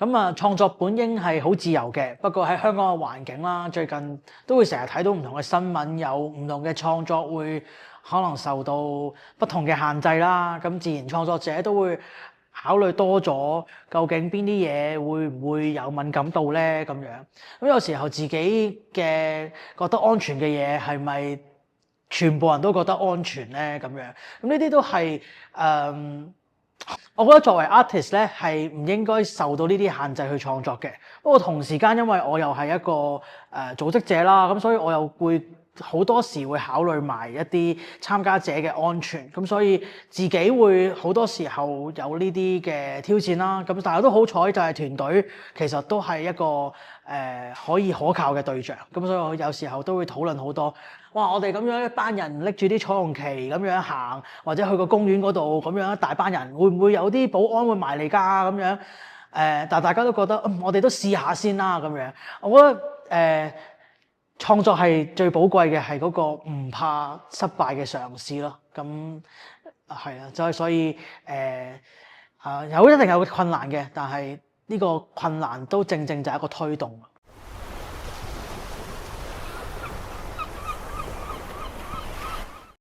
咁啊，創作本應係好自由嘅，不過喺香港嘅環境啦，最近都會成日睇到唔同嘅新聞，有唔同嘅創作會可能受到不同嘅限制啦。咁自然創作者都會考慮多咗，究竟邊啲嘢會唔會有敏感度咧？咁樣咁有時候自己嘅覺得安全嘅嘢係咪全部人都覺得安全咧？咁樣咁呢啲都係我覺得作為 artist 咧係唔應該受到呢啲限制去創作嘅。不過同時間因為我又係一個組織者啦，咁所以我又會好多時會考慮埋一啲參加者嘅安全，咁所以自己會好多時候有呢啲嘅挑戰啦。咁但係都好彩就係團隊其實都係一個可以可靠嘅對象，咁所以我有時候都會討論好多。哇！我哋咁樣一班人拎住啲彩虹旗咁樣行，或者去個公園嗰度咁樣一大班人，會唔會有啲保安會埋嚟㗎咁樣？但係大家都覺得，我哋都試下先啦咁樣。我覺得創作係最寶貴嘅係嗰個唔怕失敗嘅嘗試咯。咁係啊，所以有一定有困難嘅，但係呢個困難都正正就係一個推動。